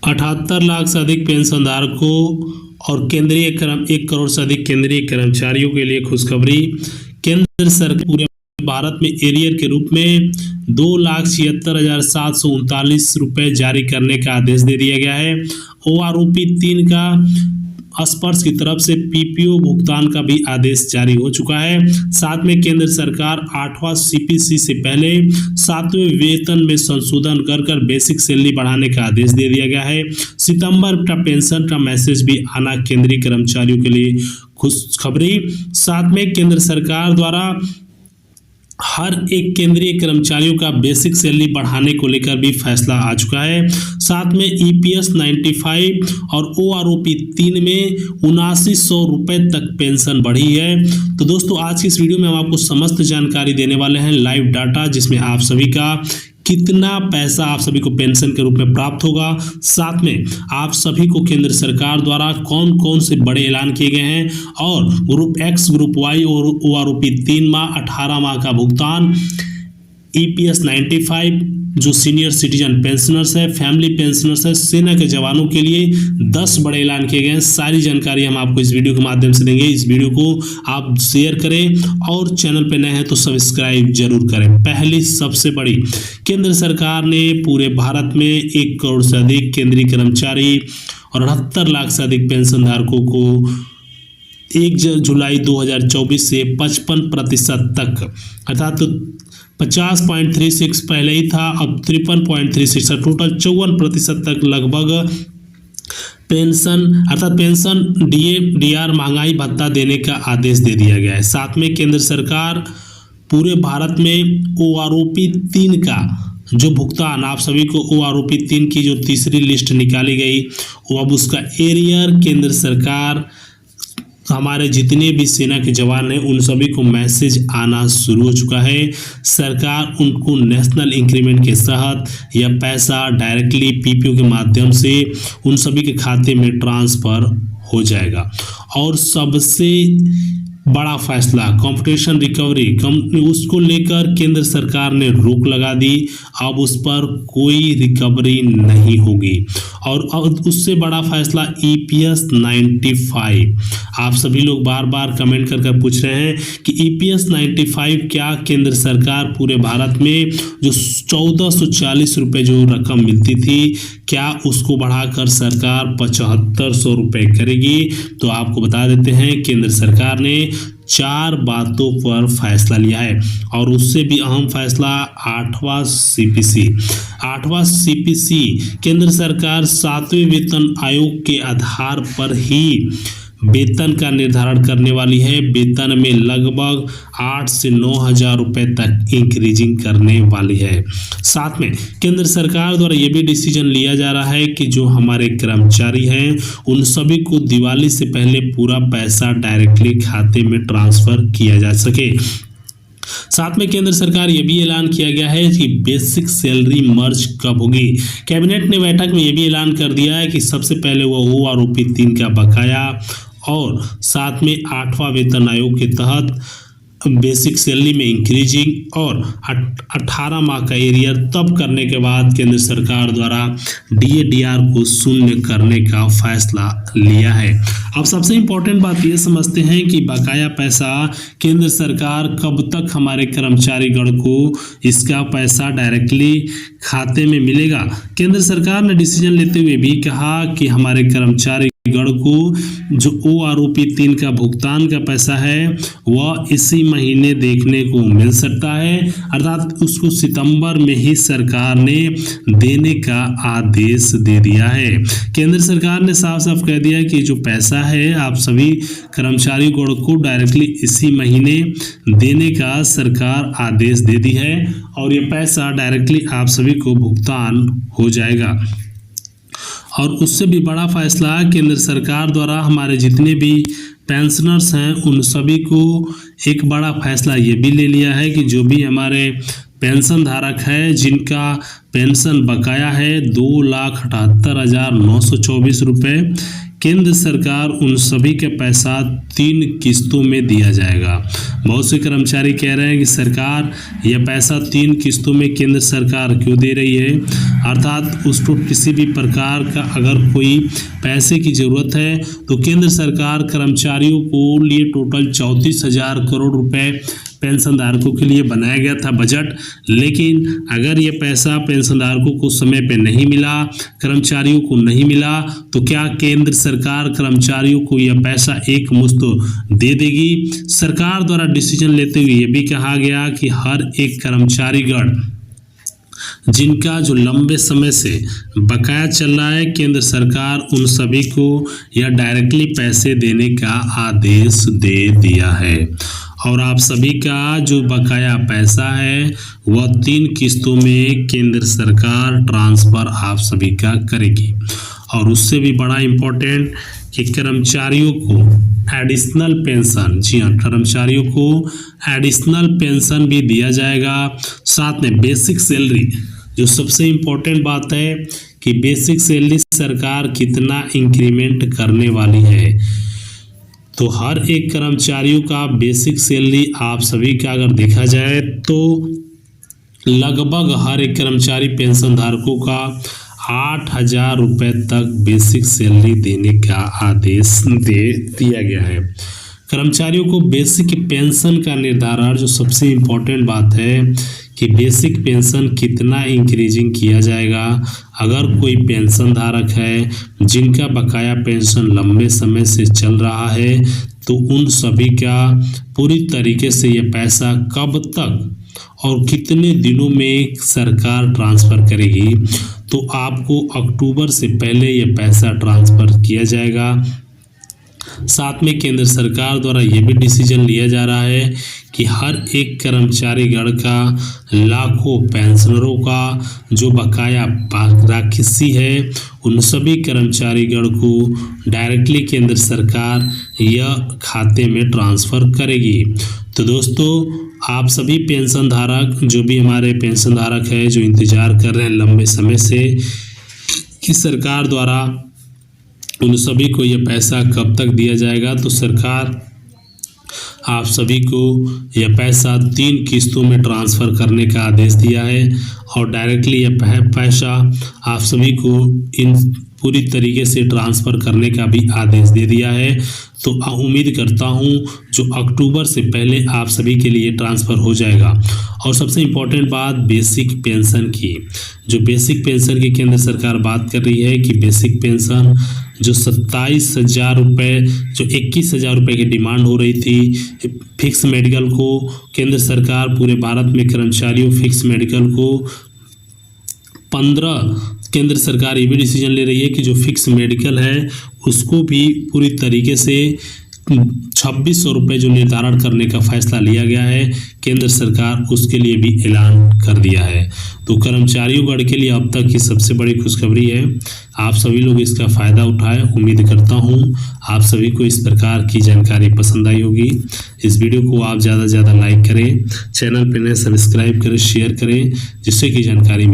78 लाख से अधिक पेंशनधारकों और केंद्रीय 1 करोड़ से अधिक केंद्रीय कर्मचारियों के लिए खुशखबरी। केंद्र सरकार पूरे भारत में एरियर के रूप में 2,76,739 रुपये जारी करने का आदेश दे दिया गया है। OROP 3 का स्पर्श की तरफ से PPO भुगतान का भी आदेश जारी हो चुका है। साथ में केंद्र सरकार 8वां CPC से पहले 7वें वेतन में संशोधन कर बेसिक सैलरी बढ़ाने का आदेश दे दिया गया है। सितंबर का पेंशन का मैसेज भी आना केंद्रीय कर्मचारियों के लिए खुशखबरी। साथ में केंद्र सरकार द्वारा हर एक केंद्रीय कर्मचारियों का बेसिक सैलरी बढ़ाने को लेकर भी फैसला आ चुका है। साथ में EPS 95 और OROP 3 में 7900 रुपये तक पेंशन बढ़ी है। तो दोस्तों आज की इस वीडियो में हम आपको समस्त जानकारी देने वाले हैं, लाइव डाटा, जिसमें आप सभी का कितना पैसा आप सभी को पेंशन के रूप में प्राप्त होगा। साथ में आप सभी को केंद्र सरकार द्वारा कौन कौन से बड़े ऐलान किए गए हैं और ग्रुप X, ग्रुप Y और OROP 3 माह 18 माह का भुगतान, EPS 95 जो सीनियर सिटीजन पेंशनर्स है, फैमिली पेंशनर्स है, सेना के जवानों के लिए 10 बड़े ऐलान किए गए हैं। सारी जानकारी हम आपको इस वीडियो के माध्यम से देंगे। इस वीडियो को आप शेयर करें और चैनल पे नए हैं तो सब्सक्राइब जरूर करें। पहली सबसे बड़ी, केंद्र सरकार ने पूरे भारत में 1 करोड़ से अधिक केंद्रीय कर्मचारी और 78 लाख से अधिक पेंशनधारकों को 1 जुलाई 2024 से 55% तक, अर्थात 50.36 पहले ही था, अब 53.36, टोटल 54% तक लगभग पेंशन अर्थात पेंशन DA महंगाई भत्ता देने का आदेश दे दिया गया है। साथ में केंद्र सरकार पूरे भारत में OROP 3 का जो भुगतान आप सभी को OROP 3 की जो तीसरी लिस्ट निकाली गई, वो अब उसका एरियर केंद्र सरकार हमारे जितने भी सेना के जवान हैं उन सभी को मैसेज आना शुरू हो चुका है। सरकार उनको नेशनल इंक्रीमेंट के तहत यह पैसा डायरेक्टली PPO के माध्यम से उन सभी के खाते में ट्रांसफ़र हो जाएगा। और सबसे बड़ा फैसला, कंपटीशन रिकवरी कंपनी, उसको लेकर केंद्र सरकार ने रोक लगा दी। अब उस पर कोई रिकवरी नहीं होगी। और अब उससे बड़ा फैसला EPS 95। आप सभी लोग बार बार कमेंट कर पूछ रहे हैं कि EPS 95 क्या केंद्र सरकार पूरे भारत में जो 1440 रुपये जो रकम मिलती थी, क्या उसको बढ़ाकर सरकार 7500 रुपये करेगी? तो आपको बता देते हैं केंद्र सरकार ने 4 बातों पर फैसला लिया है और उससे भी अहम फैसला 8वां CPC केंद्र सरकार 7वें वेतन आयोग के आधार पर ही वेतन का निर्धारण करने वाली है। वेतन में लगभग 8 से 9 हज़ार रुपये तक इंक्रीजिंग करने वाली है। साथ में केंद्र सरकार द्वारा ये भी डिसीजन लिया जा रहा है कि जो हमारे कर्मचारी हैं उन सभी को दिवाली से पहले पूरा पैसा डायरेक्टली खाते में ट्रांसफ़र किया जा सके। साथ में केंद्र सरकार ये भी ऐलान किया गया है कि बेसिक सैलरी मर्ज कब होगी। कैबिनेट ने बैठक में ये भी ऐलान कर दिया है कि सबसे पहले वो OROP 3 का बकाया और साथ में 8वां वेतन आयोग के तहत बेसिक सैलरी में इंक्रीजिंग और 18 माह का एरियर तब करने के बाद केंद्र सरकार द्वारा DA को शून्य करने का फैसला लिया है। अब सबसे इम्पोर्टेंट बात ये समझते हैं कि बकाया पैसा केंद्र सरकार कब तक हमारे कर्मचारीगण को इसका पैसा डायरेक्टली खाते में मिलेगा। केंद्र सरकार ने डिसीजन लेते हुए भी कहा कि हमारे कर्मचारी गण को जो OROP 3 का भुगतान का पैसा है वह इसी महीने देखने को मिल सकता है, अर्थात उसको सितंबर में ही सरकार ने देने का आदेश दे दिया है। केंद्र सरकार ने साफ साफ कह दिया कि जो पैसा है आप सभी कर्मचारी गण को डायरेक्टली इसी महीने देने का सरकार आदेश दे दी है और ये पैसा डायरेक्टली आप सभी को भुगतान हो जाएगा। और उससे भी बड़ा फैसला केंद्र सरकार द्वारा हमारे जितने भी पेंशनर्स हैं उन सभी को एक बड़ा फैसला ये भी ले लिया है कि जो भी हमारे पेंशन धारक है जिनका पेंशन बकाया है 2,78,924 रुपये, केंद्र सरकार उन सभी का पैसा 3 किस्तों में दिया जाएगा। बहुत से कर्मचारी कह रहे हैं कि सरकार यह पैसा 3 किस्तों में केंद्र सरकार क्यों दे रही है, अर्थात उसको किसी भी प्रकार का अगर कोई पैसे की ज़रूरत है तो केंद्र सरकार कर्मचारियों को लिए टोटल 34,000 करोड़ रुपए पेंशनधारकों के लिए बनाया गया था बजट, लेकिन अगर ये पैसा पेंशनधारकों को समय पे नहीं मिला, कर्मचारियों को नहीं मिला, तो क्या केंद्र सरकार कर्मचारियों को यह पैसा एक मुश्त दे देगी? सरकार द्वारा डिसीजन लेते हुए ये भी कहा गया कि हर एक कर्मचारीगण जिनका जो लंबे समय से बकाया चल रहा है, केंद्र सरकार उन सभी को यह डायरेक्टली पैसे देने का आदेश दे दिया है और आप सभी का जो बकाया पैसा है वह 3 किस्तों में केंद्र सरकार ट्रांसफ़र आप सभी का करेगी। और उससे भी बड़ा इम्पोर्टेंट कि कर्मचारियों को एडिशनल पेंशन, जी हाँ, कर्मचारियों को एडिशनल पेंशन भी दिया जाएगा। साथ में बेसिक सैलरी, जो सबसे इम्पोर्टेंट बात है कि बेसिक सैलरी सरकार कितना इंक्रीमेंट करने वाली है, तो हर एक कर्मचारियों का बेसिक सैलरी आप सभी का अगर देखा जाए तो लगभग हर एक कर्मचारी पेंशन धारकों का 8,000 रुपये तक बेसिक सैलरी देने का आदेश दे दिया गया है। कर्मचारियों को बेसिक पेंशन का निर्धारण, जो सबसे इम्पोर्टेंट बात है कि बेसिक पेंशन कितना इंक्रीजिंग किया जाएगा। अगर कोई पेंशन धारक है जिनका बकाया पेंशन लंबे समय से चल रहा है तो उन सभी का पूरी तरीके से ये पैसा कब तक और कितने दिनों में सरकार ट्रांसफ़र करेगी, तो आपको अक्टूबर से पहले ये पैसा ट्रांसफ़र किया जाएगा। साथ में केंद्र सरकार द्वारा ये भी डिसीजन लिया जा रहा है कि हर एक कर्मचारीगण का, लाखों पेंशनरों का जो बकाया राशि है उन सभी कर्मचारीगण को डायरेक्टली केंद्र सरकार यह खाते में ट्रांसफ़र करेगी। तो दोस्तों, आप सभी पेंशन धारक, जो भी हमारे पेंशन धारक है जो इंतज़ार कर रहे हैं लंबे समय से कि सरकार द्वारा उन सभी को यह पैसा कब तक दिया जाएगा, तो सरकार आप सभी को यह पैसा 3 किस्तों में ट्रांसफ़र करने का आदेश दिया है और डायरेक्टली यह पैसा आप सभी को इन पूरी तरीके से ट्रांसफ़र करने का भी आदेश दे दिया है। तो उम्मीद करता हूं जो अक्टूबर से पहले आप सभी के लिए ट्रांसफ़र हो जाएगा। और सबसे इम्पोर्टेंट बात बेसिक पेंशन की, जो बेसिक पेंशन की केंद्र सरकार बात कर रही है कि बेसिक पेंशन जो 27,000 रुपये, जो 21,000 रुपये की डिमांड हो रही थी फिक्स मेडिकल को, केंद्र सरकार पूरे भारत में कर्मचारियों फिक्स मेडिकल को 15, केंद्र सरकार ये भी डिसीजन ले रही है कि जो फिक्स मेडिकल है उसको भी पूरी तरीके से 2600 रुपये जो निर्धारण करने का फैसला लिया गया है, केंद्र सरकार उसके लिए भी ऐलान कर दिया है। तो कर्मचारियों गण के लिए अब तक की सबसे बड़ी खुशखबरी है। आप सभी लोग इसका फ़ायदा उठाएं। उम्मीद करता हूं आप सभी को इस प्रकार की जानकारी पसंद आई होगी। इस वीडियो को आप ज़्यादा से ज़्यादा लाइक करें, चैनल पर नए सब्सक्राइब करें, शेयर करें, जिससे कि जानकारी